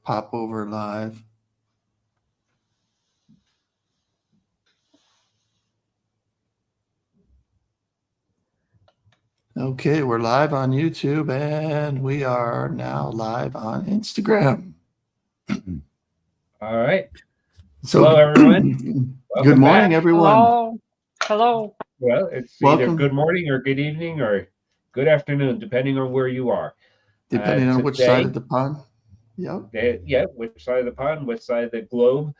pop over live. Okay, we're live on YouTube and we are now live on Instagram. All right. So, Hello, everyone. good Welcome morning, back. everyone. Hello. Hello. Well, it's either good Welcome, morning or good evening or good afternoon, depending on where you are. depending on which side Today, of the pond. Yep. yeah, which side of the pond, which side of the globe.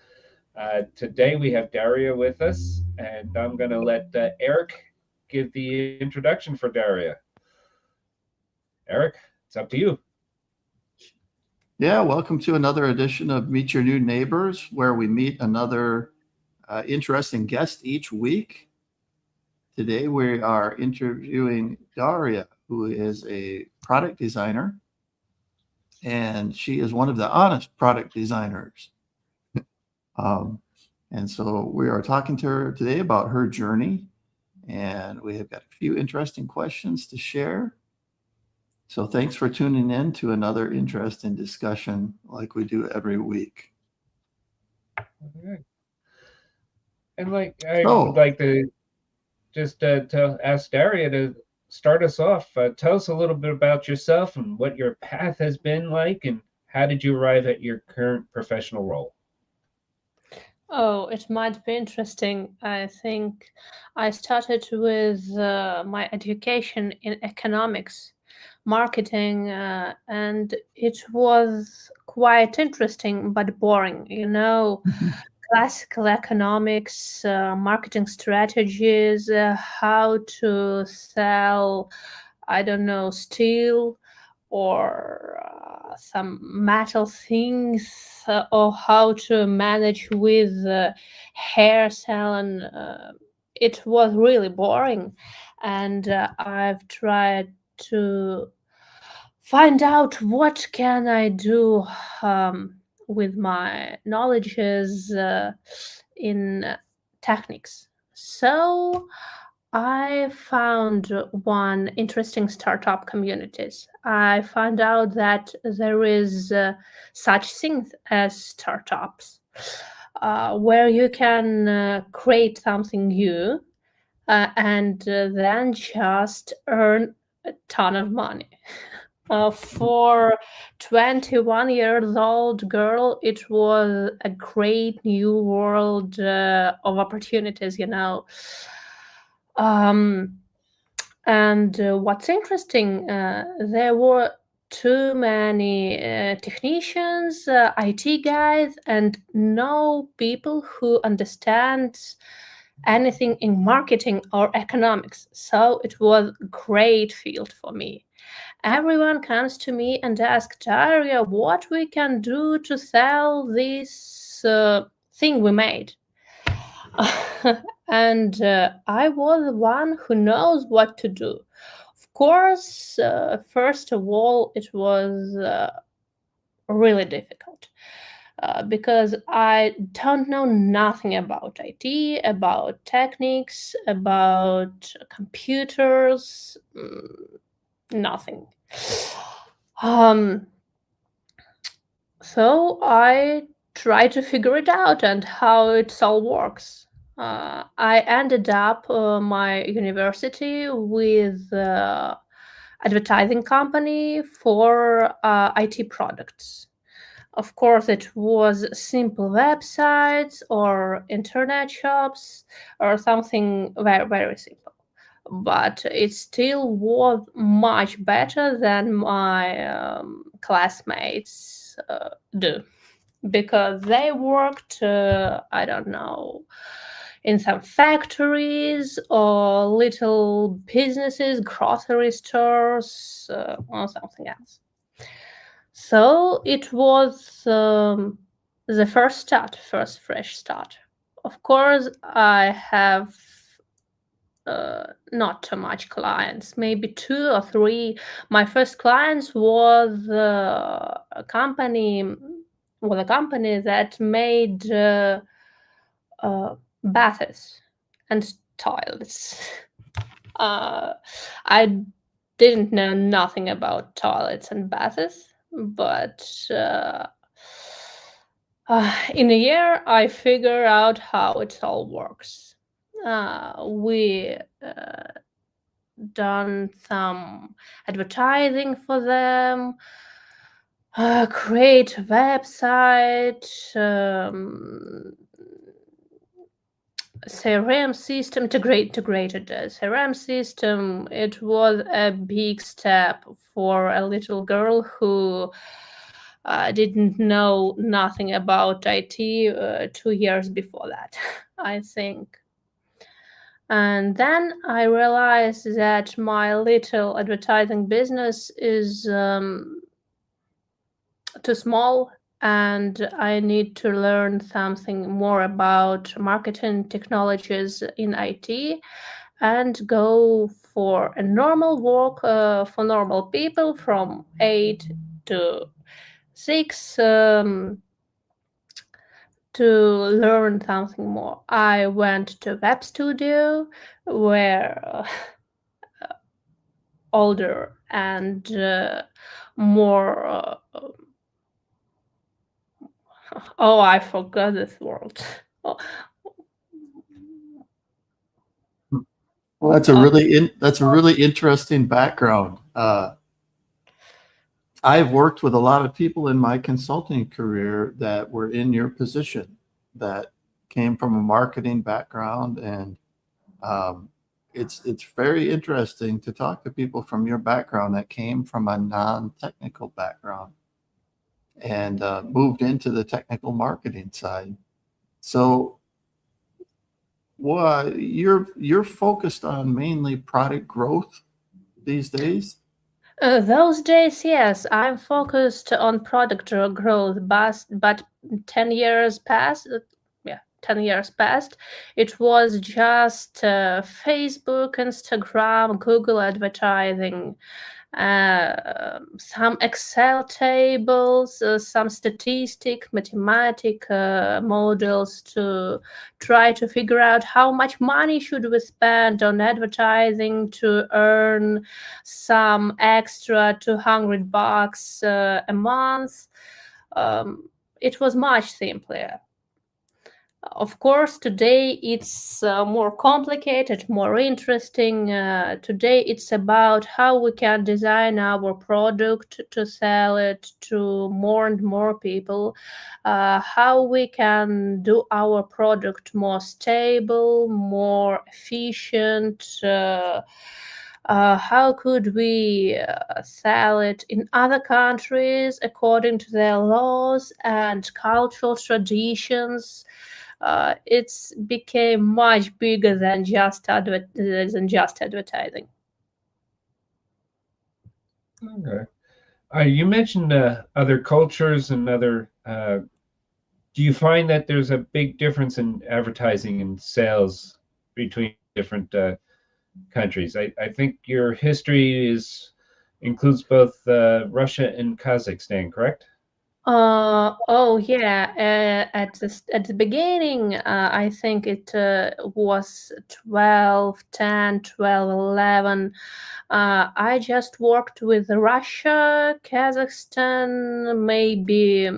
Today we have Daria with us, and I'm going to let Eric give the introduction for Daria. Eric, it's up to you. Yeah, welcome to another edition of Meet Your New Neighbors, where we meet another interesting guest each week. Today we are interviewing Daria, who is a product designer, and she is one of the honest product designers. Um, and so we are talking to her today about her journey, and we have got a few interesting questions to share. So thanks for tuning in to another interesting discussion like we do every week. Okay. And I would So, like to just to ask Daria to start us off. Tell us a little bit about yourself and what your path has been like, and how did you arrive at your current professional role? Oh, it might be interesting. I think I started with my education in economics, marketing, and it was quite interesting but boring. Classical economics, marketing strategies, how to sell, I don't know, steel or some metal things, or how to manage with hair salon. It was really boring, and I've tried to find out what can I do with my knowledges in techniques. So I found one interesting startup communities. I found out that there is such things as startups, where you can create something new and then just earn a ton of money. For 21 years old girl, it was a great new world of opportunities. Um, and what's interesting, there were too many technicians, IT guys, and no people who understand anything in marketing or economics. So it was a great field for me. Everyone comes to me and asks, Daria, what we can do to sell this thing we made. And I was the one who knows what to do. Of course, first of all, it was really difficult because I don't know nothing about IT, about techniques, about computers, nothing. Um, so I try to figure it out and how it all works. I ended up my university with advertising company for IT products. Of course, it was simple websites or internet shops or something very, very simple. But it still was much better than my classmates do because they worked, I don't know, in some factories or little businesses, grocery stores, or something else. So it was the first fresh start. Of course, I have not too much clients, maybe two or three. My first clients was a company that made baths and toilets. I didn't know nothing about toilets and baths, but In a year, I figure out how it all works. We done some advertising for them, create a website, CRM system, integrated CRM system. It was a big step for a little girl who didn't know nothing about IT 2 years before that, I think. And then I realized that my little advertising business is too small, and I need to learn something more about marketing technologies in IT and go for a normal work for normal people from 8 to 6 to learn something more. I went to web studio where older and more oh, I forgot this word. Oh, Well, that's a really interesting background. I've worked with a lot of people in my consulting career that were in your position, that came from a marketing background, and it's very interesting to talk to people from your background that came from a non-technical background and moved into the technical marketing side. So, well, you're focused on mainly product growth these days? those days, yes, I'm focused on product growth, but 10 years passed. Yeah, 10 years passed. It was just Facebook, Instagram, Google advertising, some Excel tables, some statistic, mathematic models to try to figure out how much money should we spend on advertising to earn some extra $200 a month. It was much simpler. Of course, today it's more complicated, more interesting. Today it's about how we can design our product to sell it to more and more people, how we can do our product more stable, more efficient. How could we sell it in other countries according to their laws and cultural traditions? It's became much bigger than just advertising. Okay. You mentioned other cultures and other. Do you find that there's a big difference in advertising and sales between different countries? I think your history includes both Russia and Kazakhstan, correct? Oh yeah. At the beginning, I think it was 12, 10, 12, 11. I just worked with Russia, Kazakhstan, maybe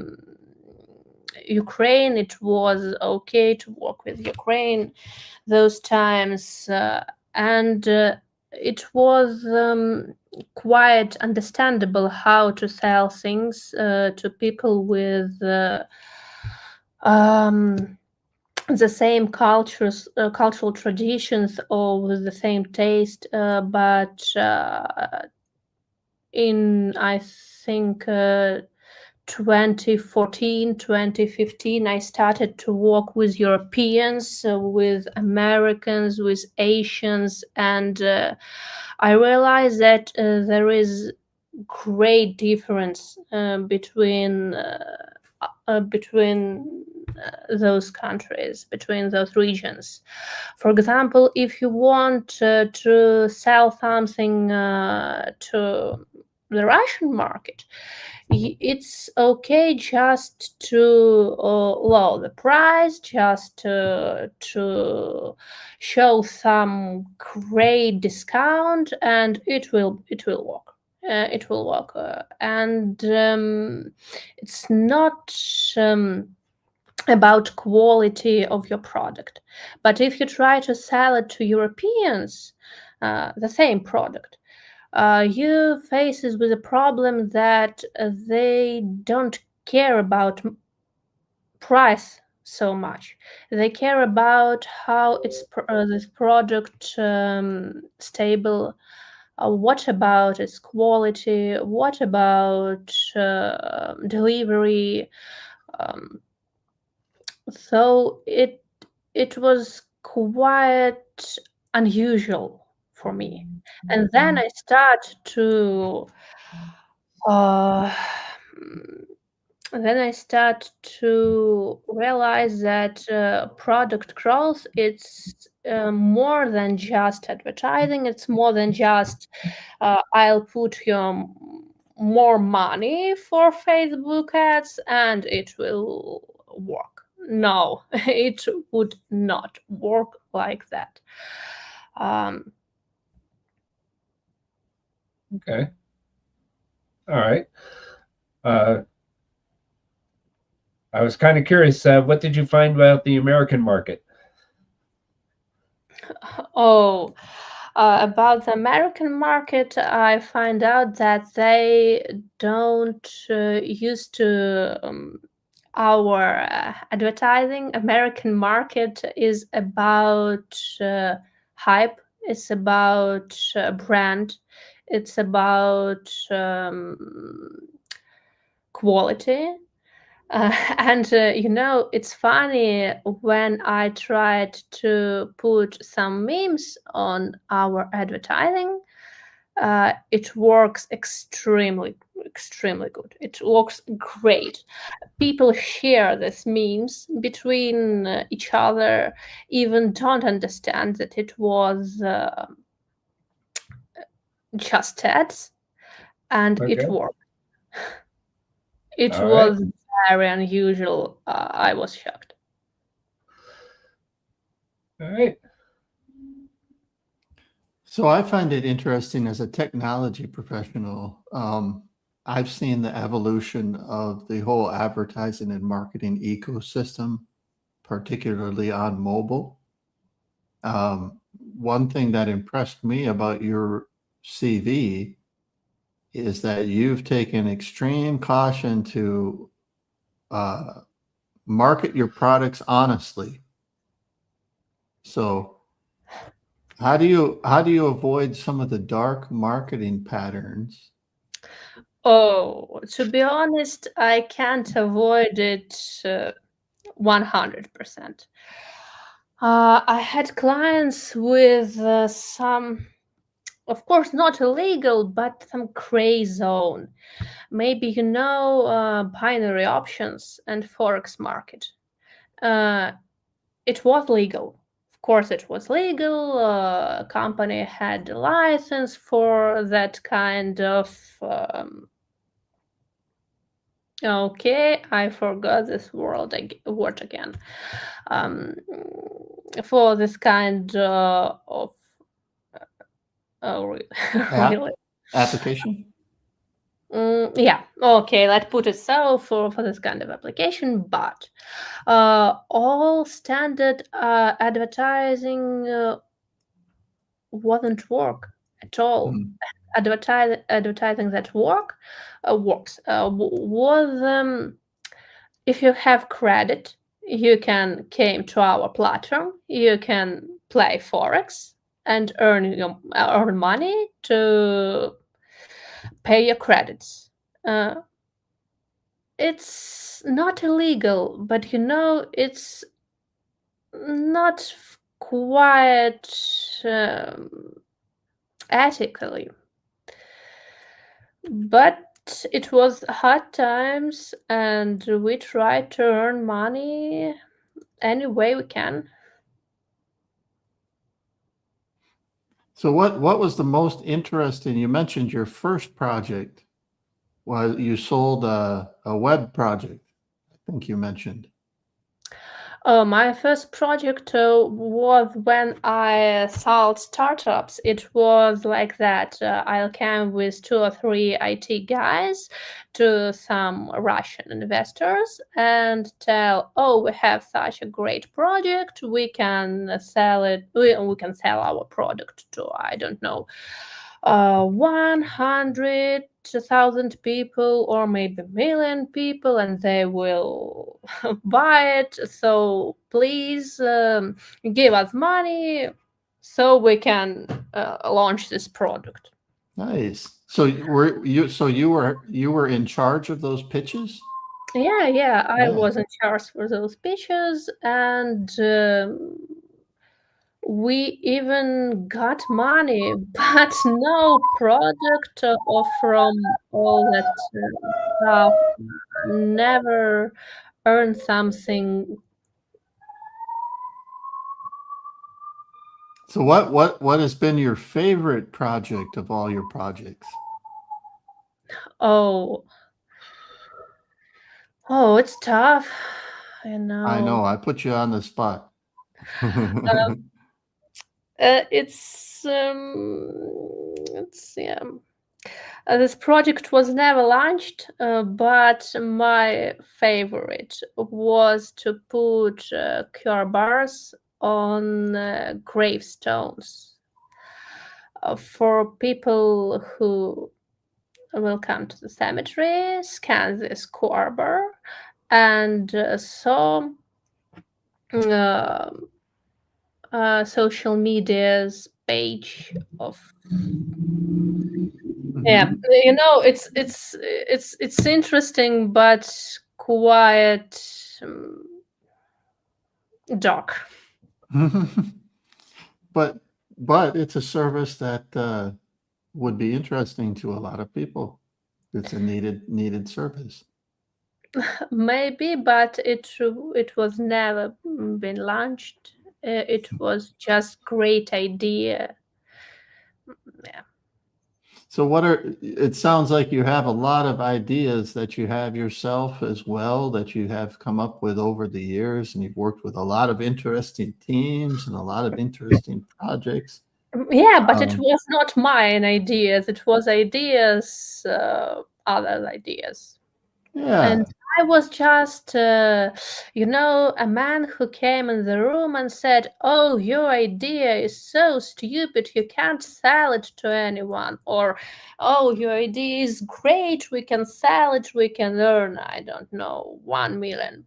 Ukraine. It was okay to work with Ukraine those times, and it was quite understandable how to sell things to people with the same cultural traditions or with the same taste, but in I think 2014, 2015, I started to work with Europeans, with Americans, with Asians, and I realized that there is great difference between those countries, between those regions. For example, if you want to sell something to the Russian market, it's okay just to lower the price, just to show some great discount, and it will work. And it's not about quality of your product. But if you try to sell it to Europeans, the same product, you faces with a problem that they don't care about price so much. They care about how this product stable. What about its quality? What about delivery? Um, so it was quite unusual for me. And then I start to uh, then I start to realize that product growth, it's more than just advertising. It's more than just I'll put more money for Facebook ads and it will work. No, it would not work like that. Um, Okay. All right. Uh, I was kind of curious. What did you find about the American market? Oh, about the American market, I find out that they don't use to our advertising. American market is about hype. It's about brand. It's about quality. And it's funny when I tried to put some memes on our advertising. It works extremely good. It works great. People share these memes between each other, even don't understand that it was just ads, and it Okay. worked. It All right. was very unusual. I was shocked. All right. So I find it interesting as a technology professional. I've seen the evolution of the whole advertising and marketing ecosystem, particularly on mobile. One thing that impressed me about your CV is that you've taken extreme caution to market your products honestly. So how do you avoid some of the dark marketing patterns? Oh, to be honest, I can't avoid it 100%. I had clients with some, of course, not illegal, but some gray zone. Maybe binary options and forex market. Uh, it was legal. Of course, it was legal. Company had a license for that kind of. Okay, I forgot this word again. Um, for this kind of really. Application? Yeah, okay, let's put it so for this kind of application, but all standard advertising wouldn't work at all. Hmm. Advertising that works was if you have credit, you can came to our platform, you can play forex and earn money to pay your credits. It's not illegal, but it's not quite ethically. But it was hard times, and we tried to earn money any way we can. So what was the most interesting? You mentioned your first project was you sold a web project, I think you mentioned. Oh, my first project was when I sold startups. It was like that. I came with 2 or 3 IT guys to some Russian investors and tell, "Oh, we have such a great project. We can sell it. We can sell our product to, I don't know, 100,000 people or maybe a million people, and they will buy it. So please give us money so we can launch this product." Nice. So you were in charge of those pitches? Yeah, I Yeah. was in charge for those pitches, and we even got money, but no product or from all that stuff. Never earned something. So what has been your favorite project of all your projects? Oh, oh, it's tough, I know, I put you on the spot. It's yeah. This project was never launched, but my favorite was to put QR bars on gravestones for people who will come to the cemetery, scan this QR bar, and saw uh, social media's page of. Yeah, Mhm. it's interesting, but quite dark. But but it's a service that would be interesting to a lot of people. It's a needed service. Maybe, but it was never been launched. It was just great idea. Yeah. So it sounds like you have a lot of ideas that you have yourself as well that you have come up with over the years, and you've worked with a lot of interesting teams and a lot of interesting projects. Yeah, but it Um, was not mine ideas. It was ideas, other ideas. yeah, And I was just, a man who came in the room and said, "Oh, your idea is so stupid, you can't sell it to anyone." Or, "Oh, your idea is great, we can sell it, we can earn, I don't know, $1 million.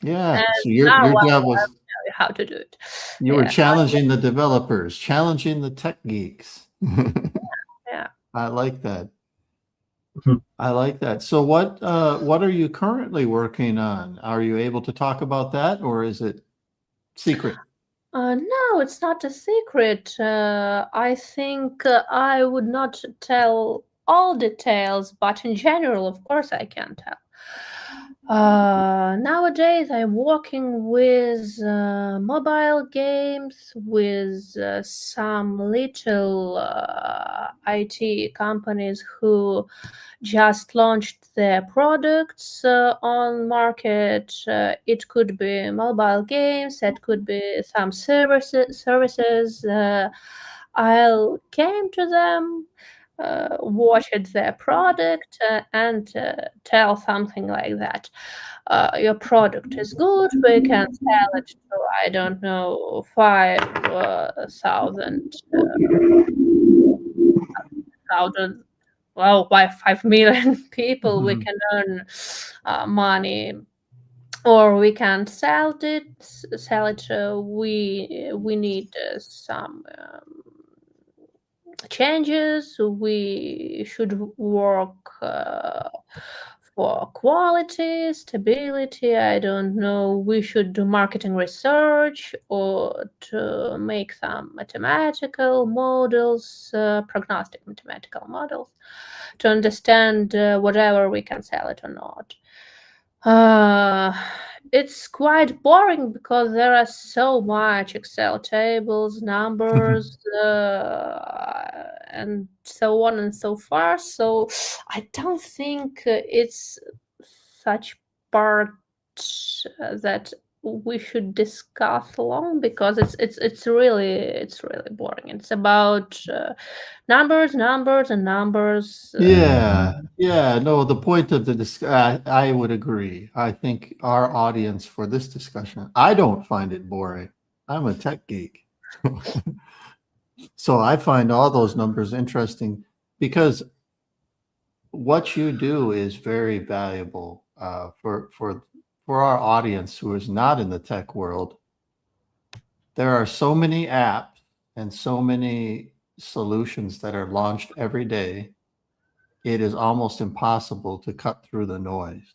yeah. And So now your I'll job was tell you how to do it." you were Yeah, challenging the developers, challenging the tech geeks. yeah. I like that. I like that. So what are you currently working on? Are you able to talk about that, or is it secret? No, it's not a secret. I think I would not tell all details, but in general, of course, I can tell. Nowadays, I'm working with mobile games, with some little IT companies who just launched their products on market. It could be mobile games, it could be some services. I came to them, watched their product, and tell something like that. Your product is good. We can sell it to, I don't know, 5,000, well, by 5 million people. We can earn money, or we can sell it. We need some changes. We should work for quality, stability. I don't know. We should do marketing research or to make some mathematical models, prognostic mathematical models, to understand whatever we can sell it or not. It's quite boring because there are so much Excel tables, numbers, and so on and so forth. So I don't think it's such part that we should discuss long, because it's really boring. It's about numbers, and numbers. Yeah. No, the point of I would agree. I think our audience for this discussion, I don't find it boring. I'm a tech geek. So I find all those numbers interesting because what you do is very valuable for our audience who is not in the tech world. There are so many apps and so many solutions that are launched every day. It is almost impossible to cut through the noise.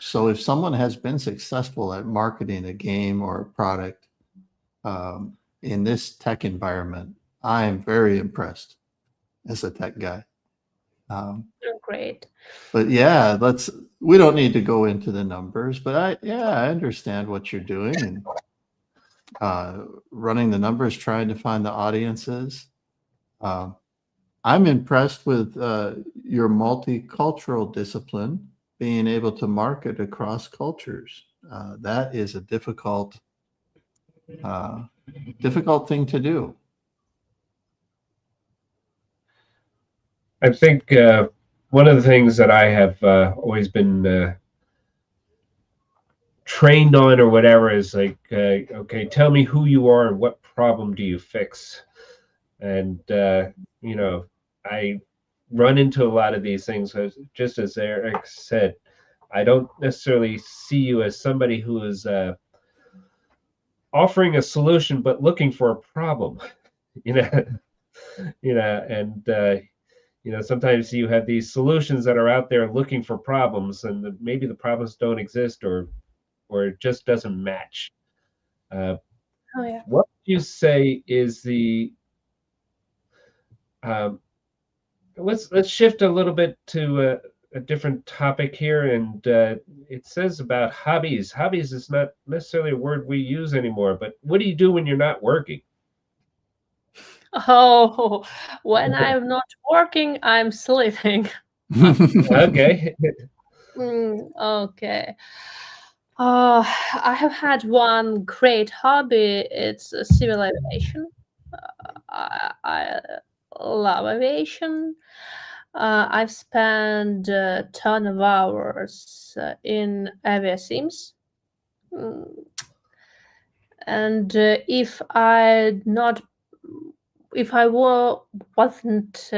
So if someone has been successful at marketing a game or a product in this tech environment, I am very impressed as a tech guy. Great. But yeah, we don't need to go into the numbers, but I understand what you're doing and running the numbers, trying to find the audiences. I'm impressed with your multicultural discipline, being able to market across cultures. That is a difficult thing to do. I think one of the things that I have always been trained on or whatever is like, okay, tell me who you are and what problem do you fix? And, I run into a lot of these things, just as Eric said. I don't necessarily see you as somebody who is offering a solution, but looking for a problem, and sometimes you have these solutions that are out there looking for problems, and maybe the problems don't exist, or it just doesn't match. Oh yeah. What would you say is the let's shift a little bit to a different topic here, and it says about hobbies. Hobbies is not necessarily a word we use anymore, but what do you do when you're not working? Oh, when I'm not working, I'm sleeping. Okay. Okay. I have had one great hobby. It's civil aviation. I love aviation. I've spent a ton of hours in aviasims. And if I wasn't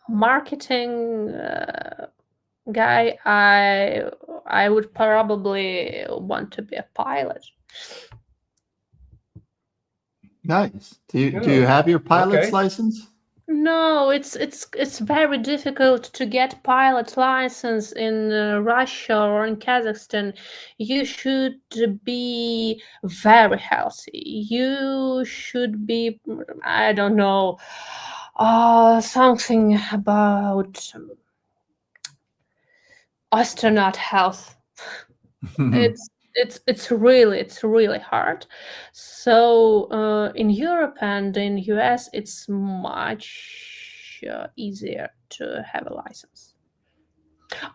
marketing guy, I would probably want to be a pilot. Nice. Do you have your pilot's license? No, it's very difficult to get pilot license in Russia or in Kazakhstan. You should be very healthy. You should be, I don't know, something about astronaut health. It's really hard. So in Europe and in US, it's much easier to have a license.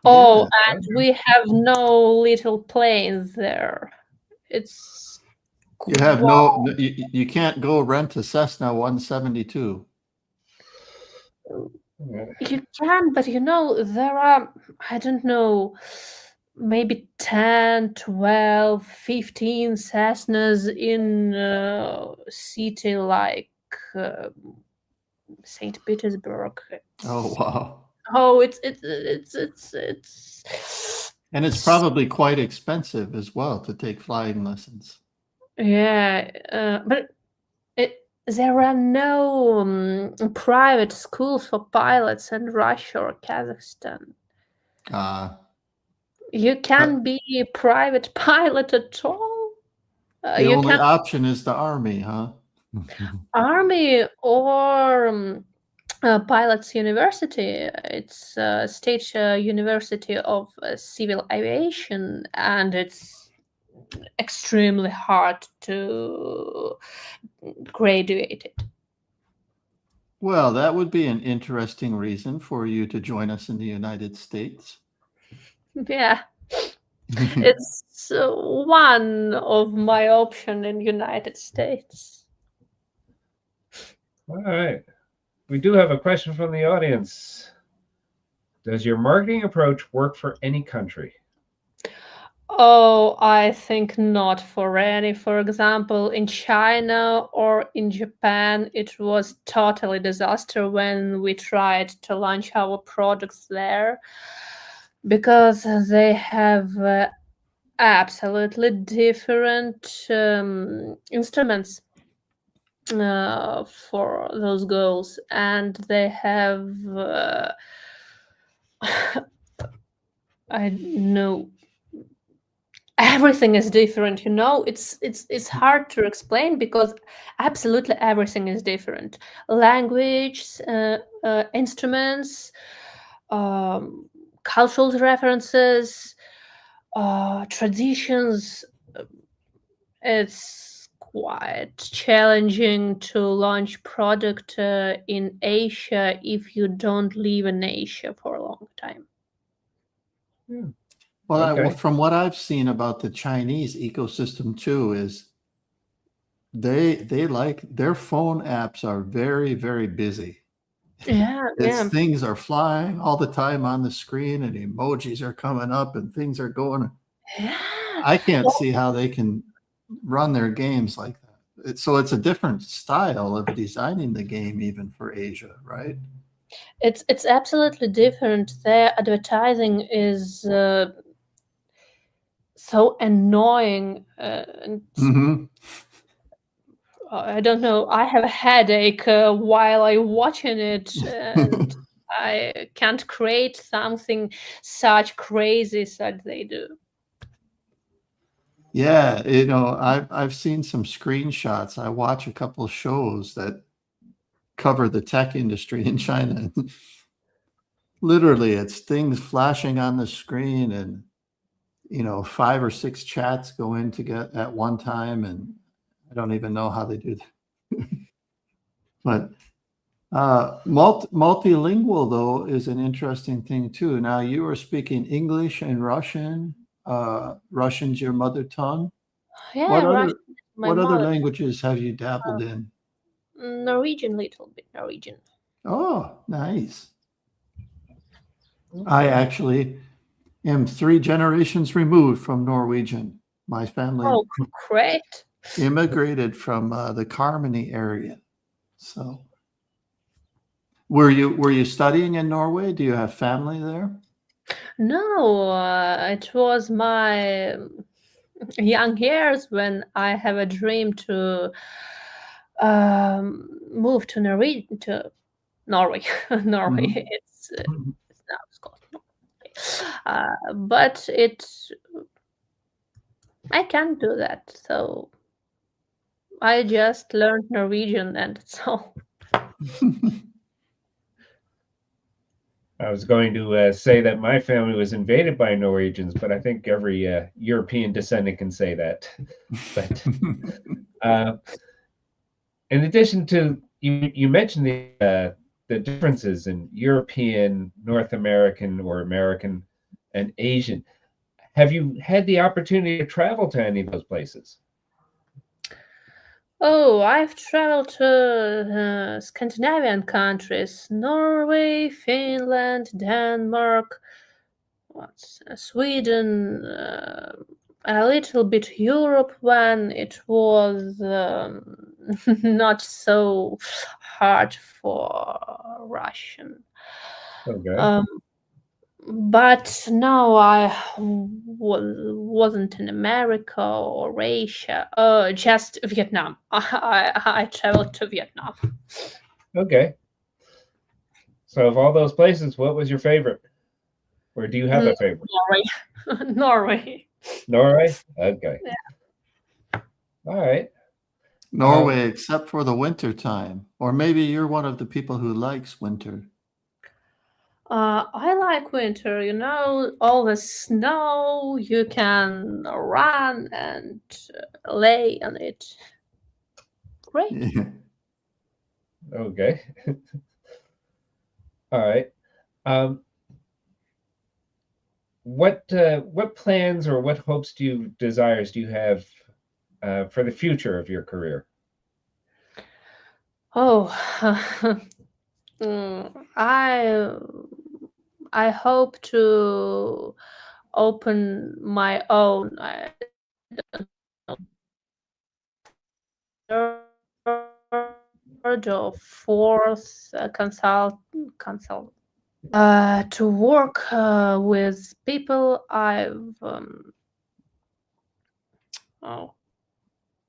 Oh, and we have no little planes there. It's You have you can't go rent a Cessna 172. You can, but there are, I don't know, maybe 10, 12, 15 Cessnas in a city like St. Petersburg. Oh wow! Oh, it's and it's probably quite expensive as well to take flying lessons. Yeah, but there are no private schools for pilots in Russia or Kazakhstan. You can't be a private pilot at all. The only option is the army, huh? Army or Pilots University. It's a state university of civil aviation, and it's extremely hard to graduate it. Well, that would be an interesting reason for you to join us in the United States. Yeah, it's one of my option in United States. All right. We do have a question from the audience. Does your marketing approach work for any country? Oh, I think not for any. For example, in China or in Japan, it was totally disaster when we tried to launch our products there because they have absolutely different instruments for those goals, and they have I know everything is different. It's hard to explain because absolutely everything is different. Language, instruments, um, cultural references, traditions. It's quite challenging to launch product in Asia if you don't live in Asia for a long time. Yeah. Well, Okay. from what I've seen about the Chinese ecosystem too, is they like their phone apps are very, very busy. Yeah, It's yeah, things are flying all the time on the screen and emojis are coming up and things are going. yeah. I can't Well, see how they can run their games like that. So it's a different style of designing the game even for Asia, right? it's absolutely different. Their advertising is so annoying, and Hmm. I don't know. I have a headache while I watching it, and I can't create something such crazy that they do. Yeah, I've seen some screenshots. I watch a couple of shows that cover the tech industry in China. Literally, it's things flashing on the screen and 5 or 6 chats go in to get at one time, and I don't even know how they do that. But multilingual though is an interesting thing too. Now you are speaking English and Russian. Russian's your mother tongue. Yeah, What Russian other is my what other mother. languages have you dabbled in? Norwegian, little bit Norwegian. Oh, nice. I Okay. actually am 3 generations removed from Norwegian. My family Oh, great. immigrated from the Carmody area. So, were you studying in Norway? Do you have family there? No, it was my young years when I have a dream to move to Norway. Norway. Norway. Mhm. It's now it's called Norway. But I can't do that. So I just learned Norwegian and so I was going to say that my family was invaded by Norwegians, but I think every European descendant can say that. But uh, in addition to you mentioned the differences in European, North American, or American, and Asian. Have you had the opportunity to travel to any of those places? oh, I've traveled to Scandinavian countries, Norway, Finland, Denmark, what's Sweden, a little bit Europe when it was not so hard for Russian. Okay. Um, but no, I wasn't in America or Asia. Just Vietnam. I traveled to Vietnam. Okay. So of all those places, what was your favorite? Or do you have Mm, a favorite? Norway. Norway. Norway? Okay. Yeah. All right. Um, Norway, except for the winter time. Or maybe you're one of the people who likes winter. I like winter, all the snow, you can run and lay on it. Great. Yeah. okay. All right. Um, what plans or what hopes desires do you have for the future of your career? Oh, I hope to open my own, I third or fourth consult to work with people I've oh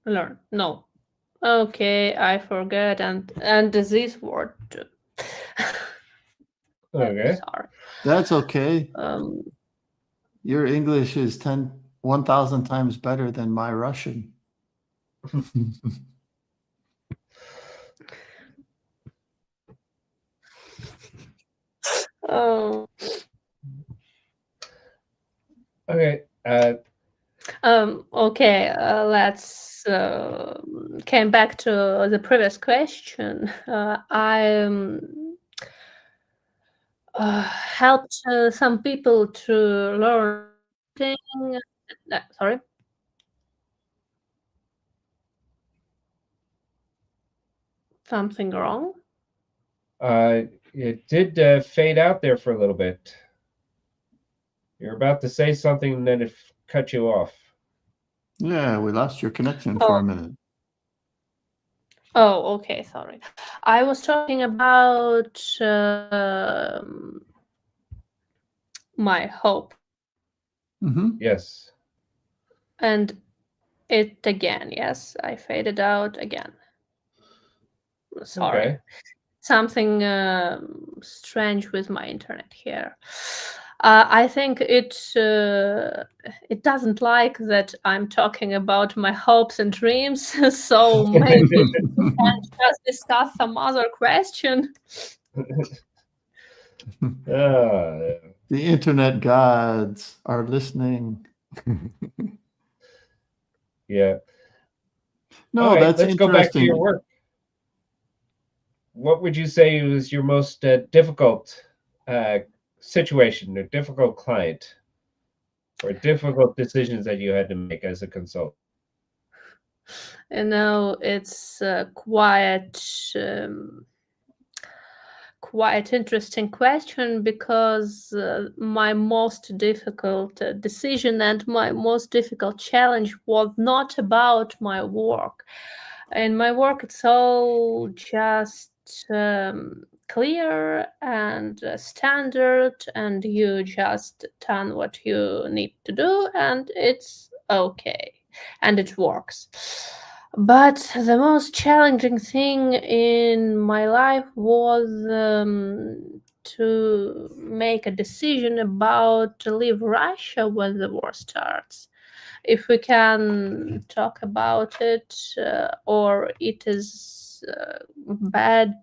learned. No, okay, I forget and this word too. Okay. Sorry. That's okay. Um, Your English is 1,000 times better than my Russian. oh, Okay. okay. Let's came back to the previous question. I helped some people to learn. Sorry. Something wrong? It did fade out there for a little bit. You're about to say something and then it cut you off. Yeah, we lost your connection Oh. for a minute. Oh, okay. Sorry. I was talking about my hope. Yes. And it again. Yes, I faded out again. Sorry. Okay. Something strange with my internet here. I think it doesn't like that I'm talking about my hopes and dreams, so maybe we can just discuss some other question. The internet gods are listening. Yeah. No, All right, that's let's go back to your interesting. work. What would you say was your most difficult situation, or difficult client, or difficult decisions that you had to make as a consultant? It's quite interesting question because my most difficult decision and my most difficult challenge was not about my work. In my work, it's all just clear and standard, and you just done what you need to do, and it's okay, and it works. But the most challenging thing in my life was to make a decision about to leave Russia when the war starts. If we can talk about it, or it is bad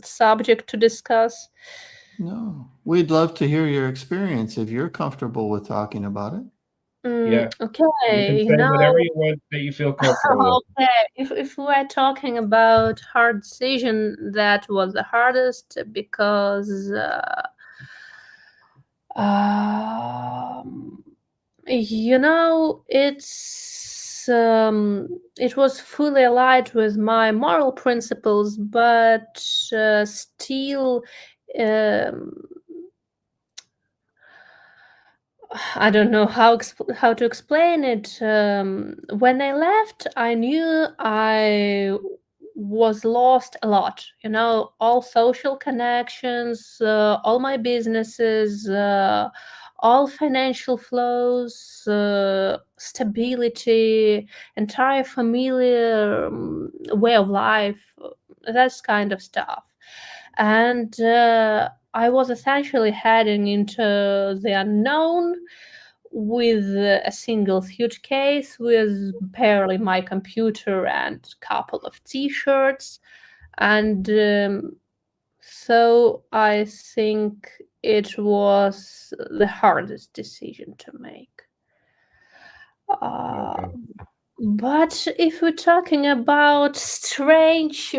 subject to discuss. No, we'd love to hear your experience if you're comfortable with talking about it. Yeah. You can Okay, say whatever you want that you feel comfortable with. okay. If we're talking about hard decision, that was the hardest because it was fully aligned with my moral principles, but still. Um, I don't know how to explain it. When I left, I knew I was lost a lot. All social connections, all my businesses, all financial flows, stability, entire familiar way of life, that kind of stuff. And I was essentially heading into the unknown with a single suitcase with barely my computer and couple of t-shirts. And so I think it was the hardest decision to make. Okay. But if we're talking about strange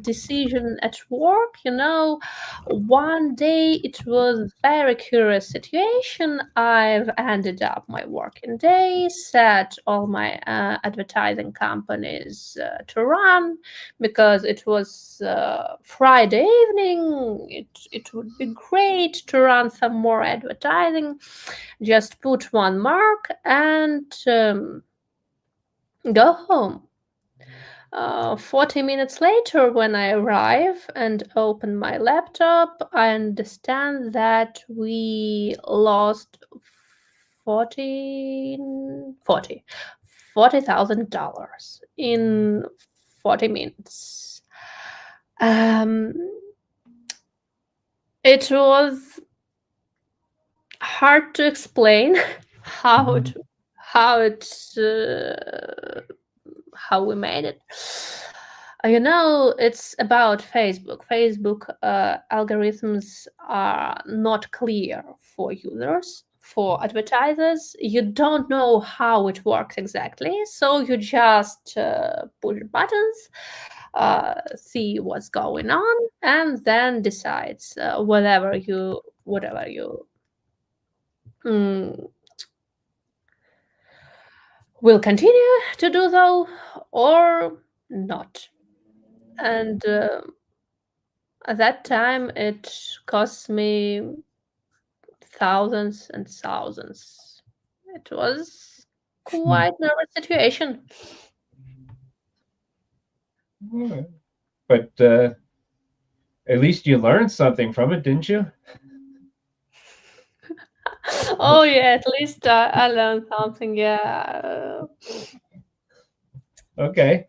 decision at work. One day it was very curious situation. I've ended up my working day, set all my advertising companies to run because it was Friday evening. It would be great to run some more advertising. Just put one mark and go home. 40 minutes later, when I arrive and open my laptop, I understand that we lost $40,000 in 40 minutes. It was hard to explain how we made it. It's about Facebook. Facebook algorithms are not clear for users, for advertisers. You don't know how it works exactly, so you just push buttons, see what's going on, and then decides whatever you will continue to do so or not. And at that time, it cost me thousands and thousands. It was quite nervous situation. But at least you learned something from it, didn't you? Oh yeah, at least I learned something. Yeah. Okay.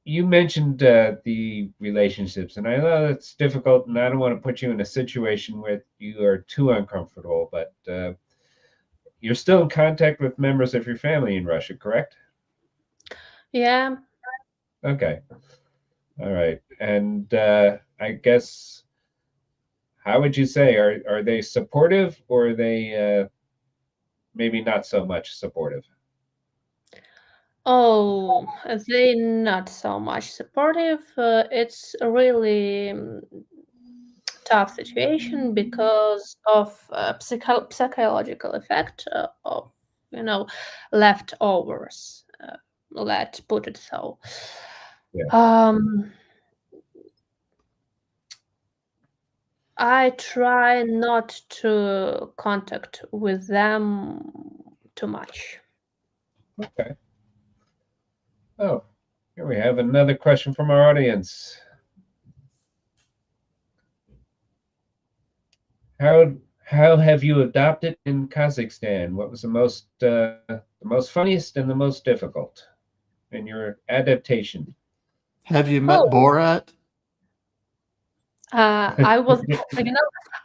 You mentioned the relationships, and I know it's difficult, and I don't want to put you in a situation where you are too uncomfortable, but you're still in contact with members of your family in Russia, correct? Yeah. Okay. All right. And I guess, how would you say, are they supportive, or are they maybe not so much supportive? Oh, they not so much supportive. It's a really tough situation because of psychological effect of leftovers. Let's put it so. Yeah. I try not to contact with them too much. Okay. Oh, here we have another question from our audience. How have you adopted in Kazakhstan? What was the most funniest and the most difficult in your adaptation? Have you met Borat? I was,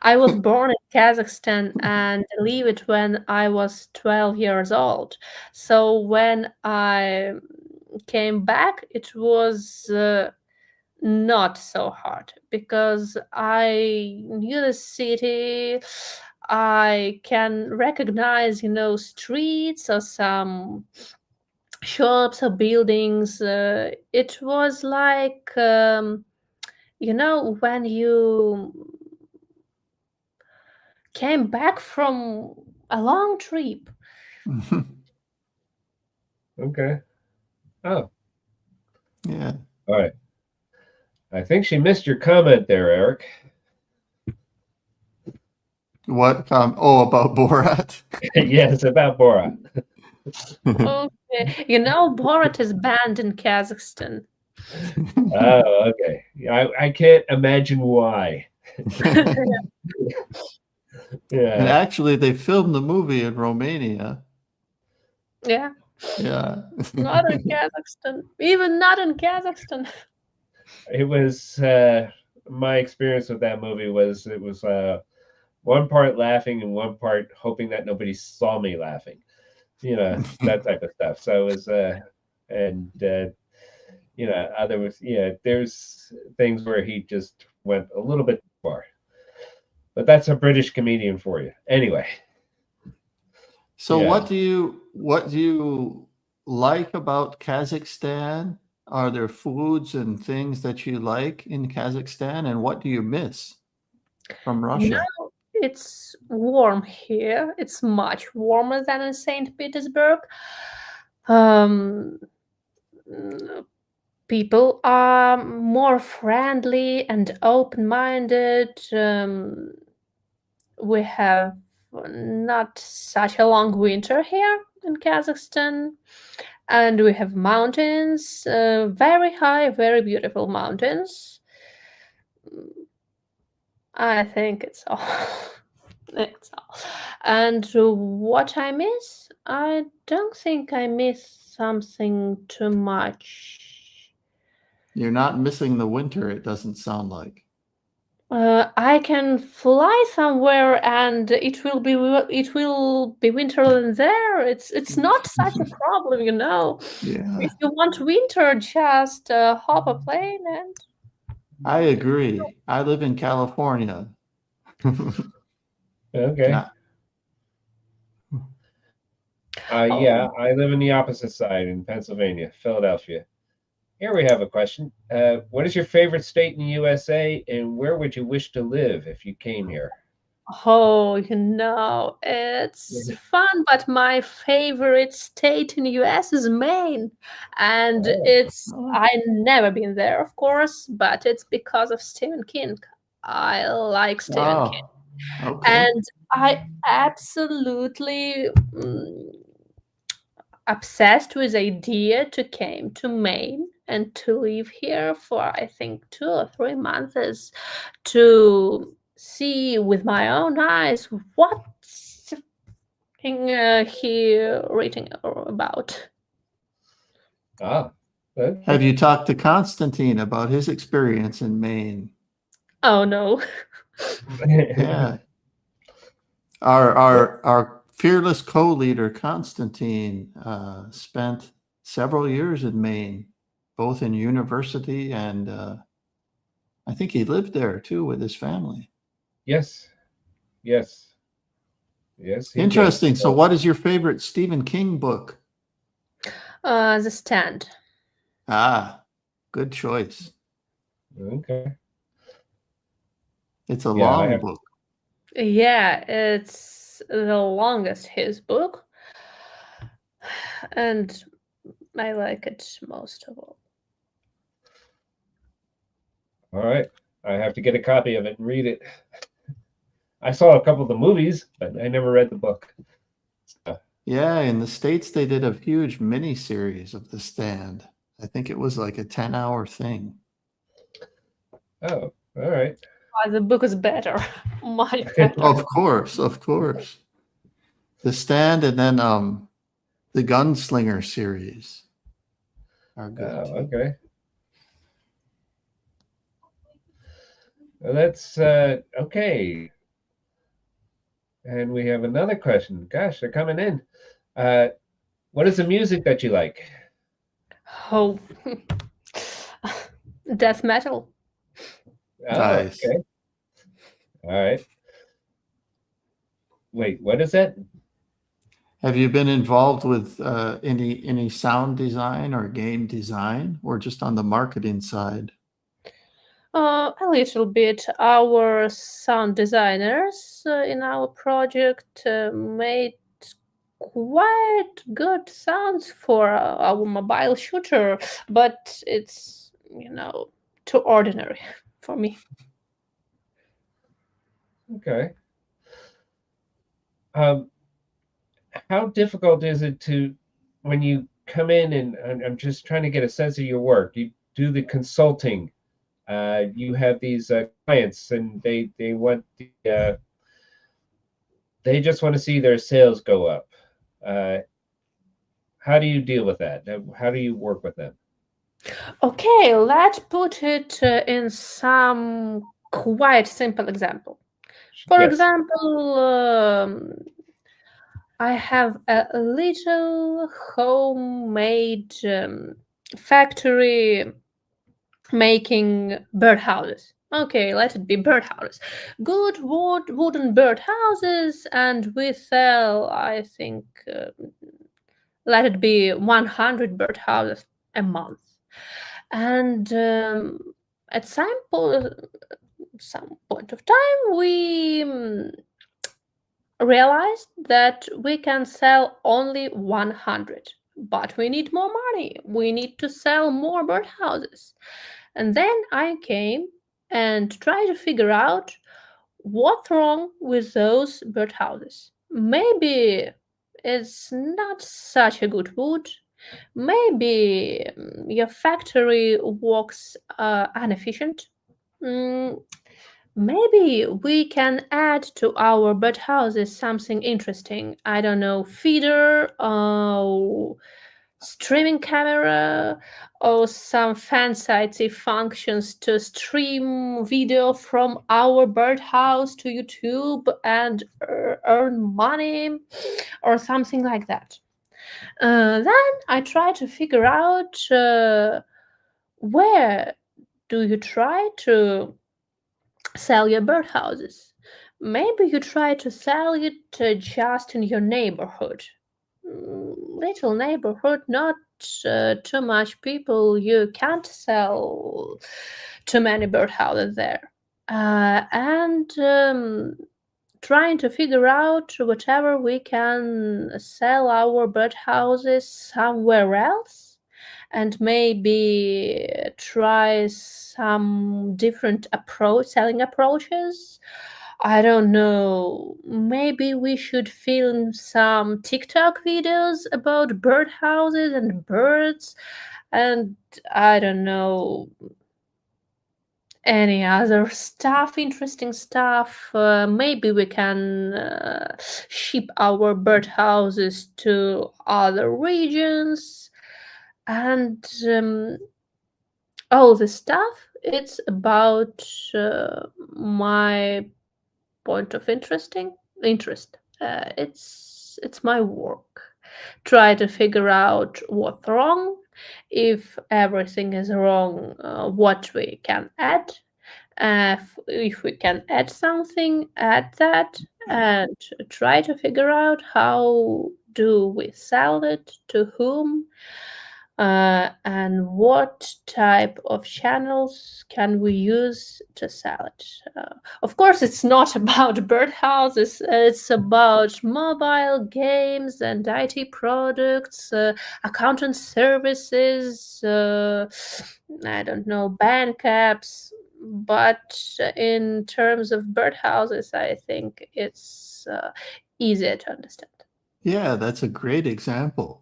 I was born in Kazakhstan and lived when I was 12 years old. So when I came back, it was not so hard because I knew the city. I can recognize, streets or some shops or buildings. It was like, when you came back from a long trip. Okay. Oh, Yeah. all right. I think she missed your comment there, Eric. What? About Borat? Yes, about Borat. Okay. Borat is banned in Kazakhstan. Oh, okay. I can't imagine why. Yeah. And actually, they filmed the movie in Romania. Yeah. Yeah. Not in Kazakhstan. Even not in Kazakhstan. It was my experience with that movie was it was one part laughing and one part hoping that nobody saw me laughing. That type of stuff. So it was there's things where he just went a little bit too far. But that's a British comedian for you. Anyway. So Yeah. what do you like about Kazakhstan? Are there foods and things that you like in Kazakhstan, and what do you miss from Russia? It's warm here. It's much warmer than in St. Petersburg. Um, People are more friendly and open-minded. We have not such a long winter here in Kazakhstan, and we have mountains, very high, very beautiful mountains. I think it's all. It's all. And what I miss? I don't think I miss something too much. You're not missing the winter, it doesn't sound like. I can fly somewhere and it will be winter in there. It's not such a problem, you know. Yeah, If you want winter, just hop a plane and. I agree. I live in California. Okay. Nah. Yeah, I live in the opposite side in Pennsylvania, Philadelphia. Here we have a question. What is your favorite state in the USA, and where would you wish to live if you came here? Oh, it's fun, but my favorite state in the US is Maine. And I've never been there, of course, but it's because of Stephen King. I like Stephen King. Okay. And I absolutely obsessed with the idea to came to Maine and to live here for I think 2 or 3 months to see with my own eyes what's he reading about. Ah, okay. Have you talked to Constantine about his experience in Maine? Oh no. Yeah. Our fearless co-leader Constantine spent several years in Maine, both in university and I think he lived there too with his family. Yes. Yes. Yes. he did. Interesting. So what is your favorite Stephen King book? The Stand. Ah, good choice. Okay. It's a Yeah, long book. Yeah, it's the longest his book, and I like it most of all. All right. I have to get a copy of it and read it. I saw a couple of the movies, but I never read the book. Yeah, in the States they did a huge mini series of The Stand. I think it was like a 10-hour thing. Oh, all right. The book is better, much better. Of course, of course. The Stand and then the Gunslinger series are good. Oh, okay. Well, that's okay. And we have another question. Gosh, they're coming in. What is the music that you like? Oh, death metal. Oh, Nice. okay. All right. Wait, what is that? Have you been involved with any sound design or game design, or just on the marketing side? A little bit. Our sound designers in our project made quite good sounds for our mobile shooter, but it's, too ordinary for me. Okay. How difficult is it when you come in and I'm just trying to get a sense of your work. You do the consulting. You have these clients, and they want they just want to see their sales go up. How do you deal with that? How do you work with them? Okay, let's put it in some quite simple example. For Yes. example, I have a little homemade factory making birdhouses. Okay, let it be birdhouses. Good wooden birdhouses, and we sell, I think, let it be 100 birdhouses a month. And at some point of time, we realized that we can sell only 100, but we need more money. We need to sell more birdhouses. And then I came and tried to figure out what's wrong with those birdhouses. Maybe it's not such a good wood. Maybe your factory works inefficient. Mm, Maybe we can add to our birdhouses something interesting. I don't know, feeder, streaming camera, or some fancy functions to stream video from our birdhouse to YouTube and earn money, or something like that. Then I try to figure out where do you try to sell your birdhouses. Maybe you try to sell it just in your neighborhood. Little neighborhood, not too much people. You can't sell too many birdhouses there. And trying to figure out whatever we can sell our birdhouses somewhere else, and maybe try some different selling approaches. I don't know. Maybe we should film some TikTok videos about birdhouses and birds, and I don't know, any other stuff, interesting stuff. Maybe we can ship our birdhouses to other regions, and all this stuff. It's about my point of interest. It's my work. Try to figure out what's wrong. If everything is wrong, what we can add. If we can add something, add that, and try to figure out how do we sell it, to whom, and what type of channels can we use to sell it. Of course, it's not about birdhouses. It's about mobile games and IT products, accountant services, I don't know, bank apps. But in terms of birdhouses, I think it's easier to understand. Yeah, that's a great example.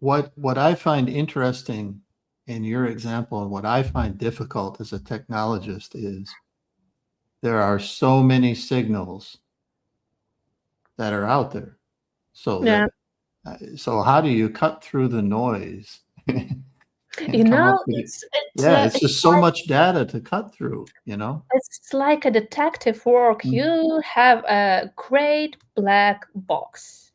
What I find interesting in your example and what I find difficult as a technologist is there are so many signals that are out there. So Yeah. so how do you cut through the noise and You come up know, with it? Yeah, it's just so much data to cut through, you know? it's like a detective work. Mm. You have a great black box.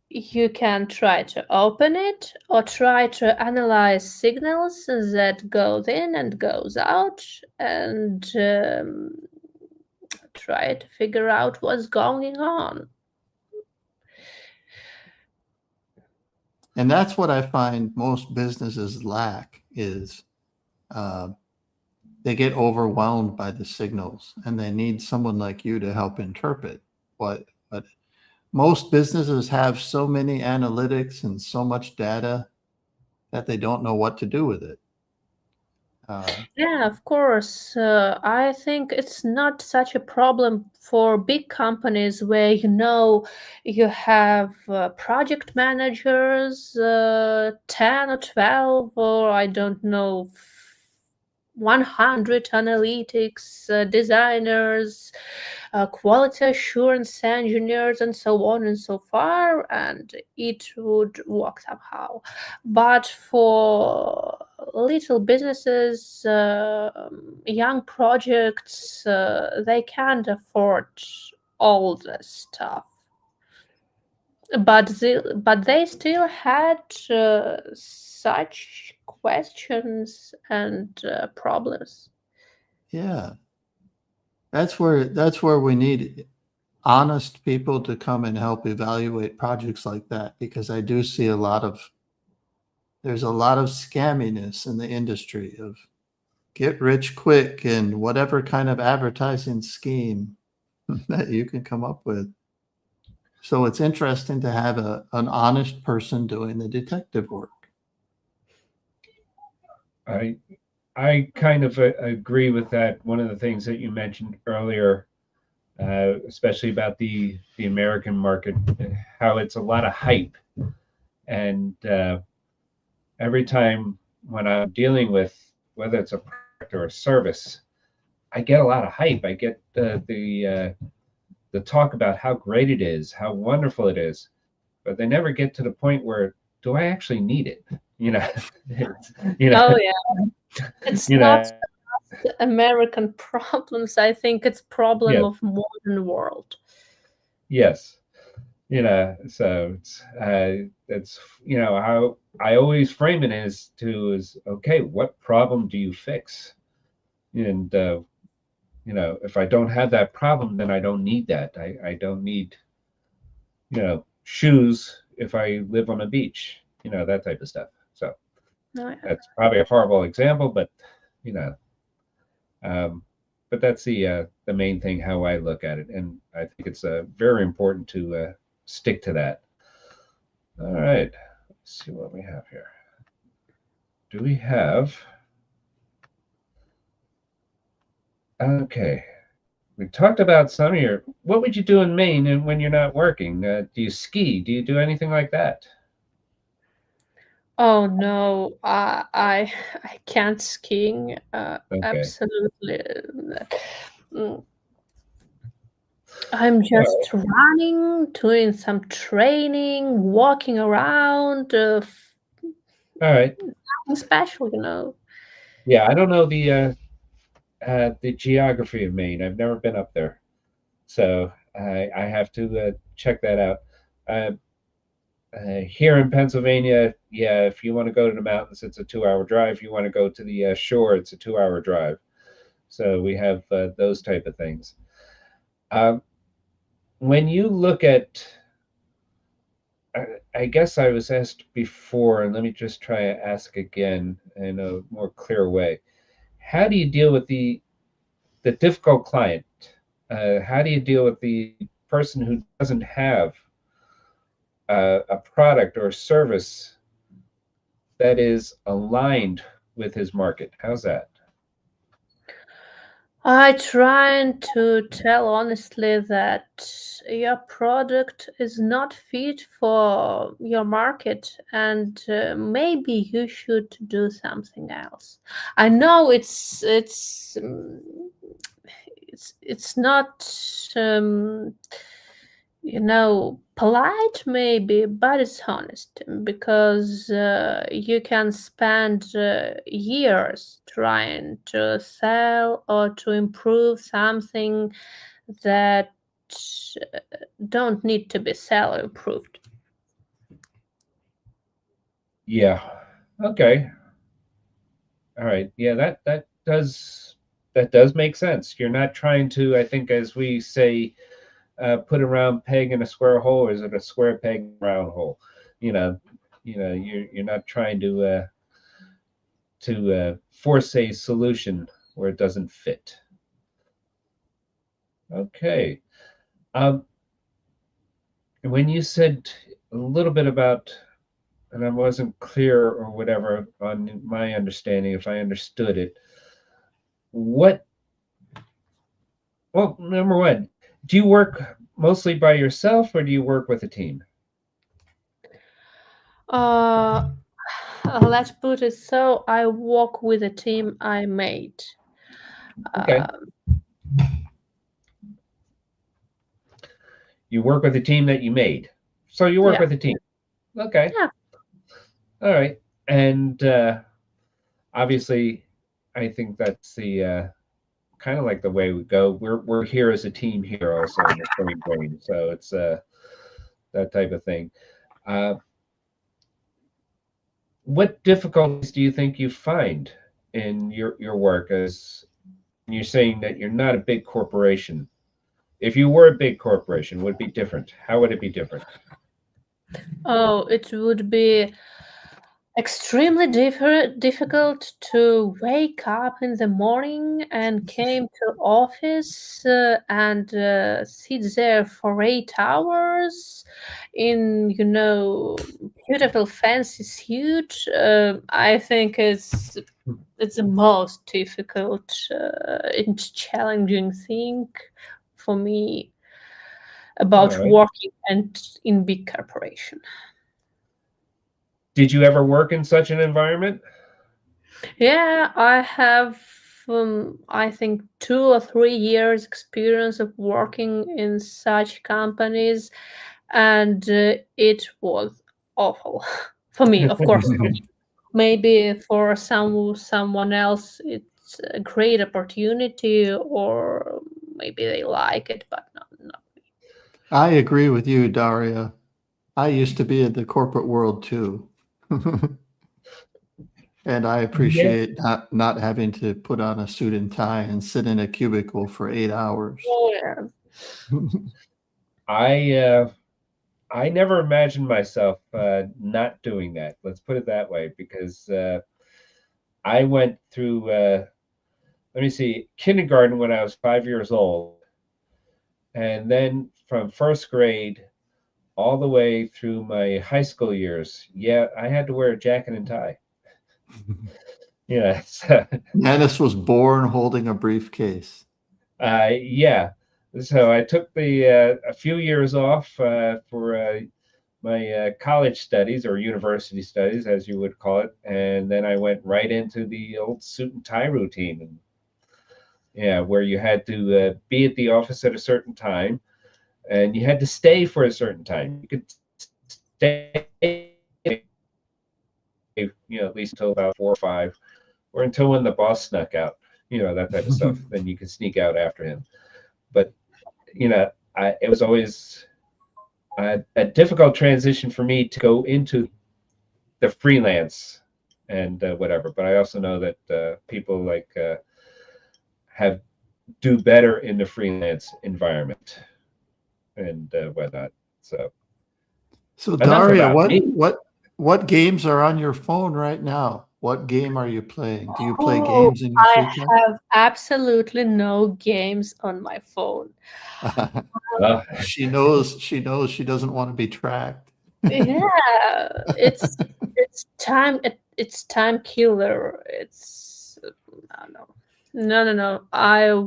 You can try to open it or try to analyze signals that goes in and goes out, and try to figure out what's going on. And that's what I find most businesses lack is they get overwhelmed by the signals and they need someone like you to help interpret what most businesses have so many analytics and so much data that they don't know what to do with it. Yeah, of course. I think it's not such a problem for big companies where you have project managers, 10 or 12, or I don't know, 100 analytics designers, quality assurance engineers, and so on and so far, and it would work somehow. But for little businesses, young projects, they can't afford all this stuff. But they still had such questions and problems. Yeah, that's where we need honest people to come and help evaluate projects like that, because I do see there's a lot of scamminess in the industry of get rich quick and whatever kind of advertising scheme that you can come up with. So it's interesting to have an honest person doing the detective work. I kind of agree with that. One of the things that you mentioned earlier, especially about the American market, how it's a lot of hype, and every time when I'm dealing with whether it's a product or a service, I get a lot of hype. I get the talk about how great it is, how wonderful it is, but they never get to the point where, do I actually need it? Oh yeah, it's you not know, American problems. I think it's problem yeah, of modern world. yes, so it's how I always frame it is okay, what problem do you fix? And if I don't have that problem, then I don't need that. I don't need shoes if I live on a beach, that type of stuff. So Oh, yeah. that's probably a horrible example, but you know um, but that's the main thing how I look at it, and I think it's very important to stick to that. All right, let's see what we have here. Do we have? Okay, we talked about some of your. What would you do in Maine and when you're not working? Do you ski? Do you do anything like that? Oh no, I can't skiing. Okay. Absolutely. Mm, I'm All just running, doing some training, walking around. right. Nothing special. Yeah, I don't know the geography of Maine. I've never been up there, so I have to check that out. Uh, here in Pennsylvania, yeah, if you want to go to the mountains, it's a 2-hour drive. If you want to go to the shore, it's a 2-hour drive. So we have those type of things. Um, when you look at, I guess I was asked before, and let me just try to ask again in a more clear way. How do you deal with the difficult client? How do you deal with the person who doesn't have a product or service that is aligned with his market? How's that? I try to tell honestly that your product is not fit for your market, and maybe you should do something else. I know it's not polite maybe, but it's honest, because you can spend years trying to sell or to improve something that don't need to be sell or improved. Yeah. Okay. All right. Yeah, that does make sense. You're not trying to, I think, as we say, put a round peg in a square hole, or is it a square peg in a round hole? You know, you're not trying to force a solution where it doesn't fit. Okay. Um, when you said a little bit about, and I wasn't clear or whatever on my understanding, if I understood it, what, well, number one, do you work mostly by yourself or do you work with a team? uh, let's put it so, I work with a team I made. Okay. uh, You work with a team that you made. So you work yeah with a team. Okay. yeah All right. And obviously, I think that's the kind of like the way we go. We're here as a team here also in the same brain. So it's that type of thing. Uh, what difficulties do you think you find in your work, as you're saying that you're not a big corporation? If you were a big corporation, would it be different? How would it be different? Oh, it would be extremely difficult to wake up in the morning and came to office and sit there for 8 hours in beautiful fancy suit. I think it's the most difficult and challenging thing for me about All right. working and in big corporation. Did you ever work in such an environment? Yeah, I have, I think, 2 or 3 years experience of working in such companies, and it was awful for me. Of course, maybe for someone else, it's a great opportunity, or maybe they like it, but not. I agree with you, Daria. I used to be in the corporate world too. And I Yeah. appreciate not having to put on a suit and tie and sit in a cubicle for 8 hours. Oh, yeah. I never imagined myself not doing that. Let's put it that way, because I went through, let me see, kindergarten when I was 5 years old, and then from first grade all the way through my high school years, yeah, I had to wear a jacket and tie. Yeah, so, Dennis was born holding a briefcase. yeah. So I took a few years off for my college studies, or university studies, as you would call it, and then I went right into the old suit and tie routine, and yeah, where you had to be at the office at a certain time, and you had to stay for a certain time. You could stay, at least until about 4 or 5, or until when the boss snuck out, that type of stuff. Then you could sneak out after him. But it was always a difficult transition for me to go into the freelance and whatever. But I also know that people like have do better in the freelance environment and whatnot. So So enough Daria, about me. what games are on your phone right now? What game are you playing? Do you play Oh, games in your I free have absolutely no games on my phone. time? Uh, She knows she doesn't want to be tracked. Yeah, it's time killer. It's no. I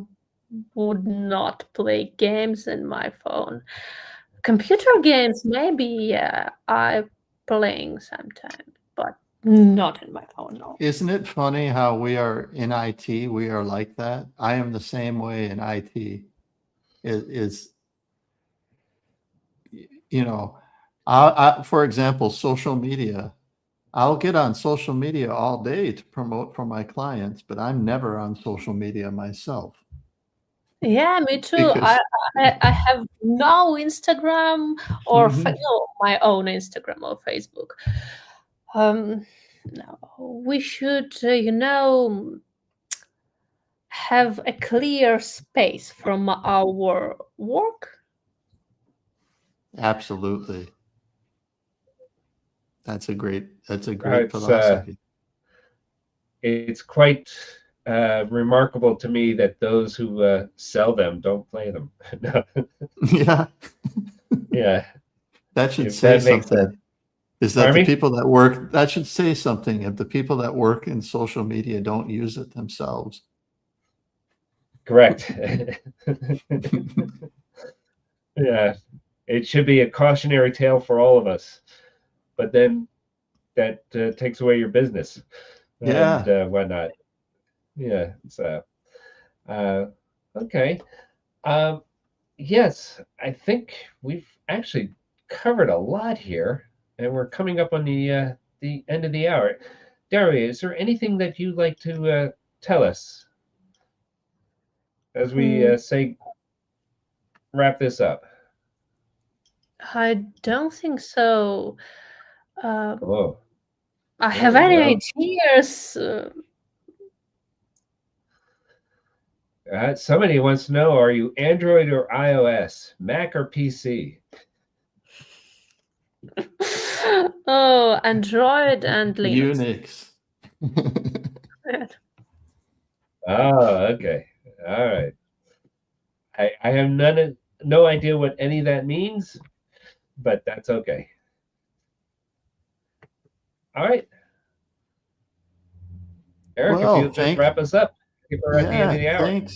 would not play games in my phone. Computer games, maybe, yeah, I playing sometimes, but not in my phone, no. Isn't it funny how we are in IT, we are like that? I am the same way in IT. Is you know, for example, social media. I'll get on social media all day to promote for my clients, but I'm never on social media myself Yeah, me too. I because I have no Instagram or Mhm. no, my own Instagram or Facebook. Um, no, we should, have a clear space from our work. Absolutely. That's a great it's philosophy. it's quite remarkable to me that those who sell them don't play them. Yeah, Yeah, that should if say that makes sense. something. Is that the Pardon me? people that work, that should say something if the people that work in social media don't use it themselves. Correct. Yeah, it should be a cautionary tale for all of us. But then that takes away your business and Yeah, whatnot. Yeah. So, uh, okay. Um, yes, I think we've actually covered a lot here, and we're coming up on the end of the hour. Daria, is there anything that you'd like to tell us as we Mm, say wrap this up? I don't think so. Uh, Oh, I have very any well. ideas. Somebody wants to know, are you Android or iOS, Mac or PC? Oh, Android and Linux. Unix. Oh, okay. All right. I have no idea what any of that means, but that's okay. All right. Eric, Well, if you'll just wrap us up. We're at the end of the hour.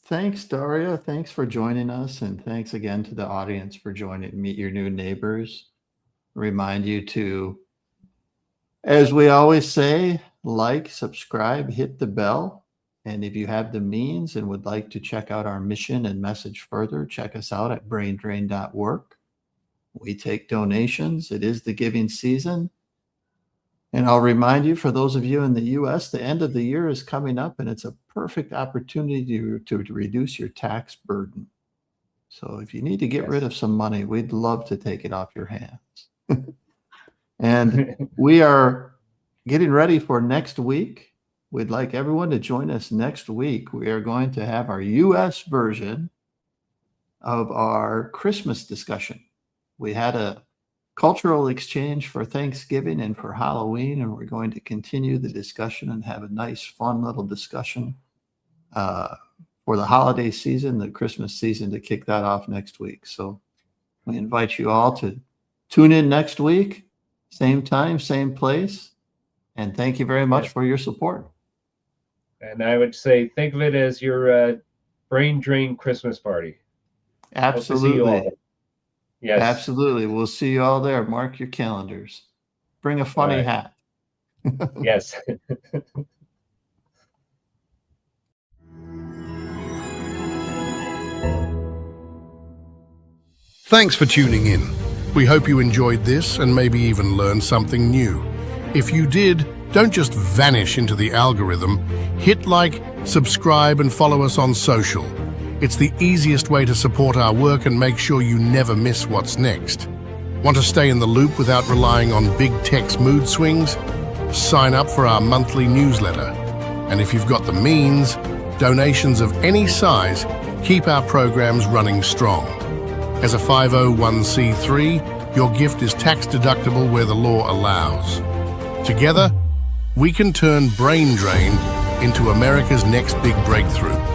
Thanks, Daria. Thanks for joining us. And thanks again to the audience for joining Meet Your New Neighbors. Remind you to, as we always say, like, subscribe, hit the bell. And if you have the means and would like to check out our mission and message further, check us out at braindrain.work. We take donations. It is the giving season. And I'll remind you, for those of you in the US, the end of the year is coming up, and it's a perfect opportunity to reduce your tax burden. So if you need to get rid of some money, we'd love to take it off your hands. And we are getting ready for next week. We'd like everyone to join us next week. We are going to have our US version of our Christmas discussion. We had a cultural exchange for Thanksgiving and for Halloween, and we're going to continue the discussion and have a nice, fun little discussion for the holiday season, the Christmas season, to kick that off next week. So we invite you all to tune in next week, same time, same place, and thank you very much for your support. And I would say, think of it as your brain drain Christmas party. Absolutely. Yes. Absolutely. We'll see you all there. Mark your calendars. Bring a funny hat. Yes. Thanks for tuning in. We hope you enjoyed this and maybe even learned something new. If you did, don't just vanish into the algorithm. Hit like, subscribe, and follow us on social. It's the easiest way to support our work and make sure you never miss what's next. Want to stay in the loop without relying on big tech's mood swings? Sign up for our monthly newsletter. And if you've got the means, donations of any size keep our programs running strong. As a 501c3, your gift is tax deductible where the law allows. Together, we can turn Brain Drain into America's next big breakthrough.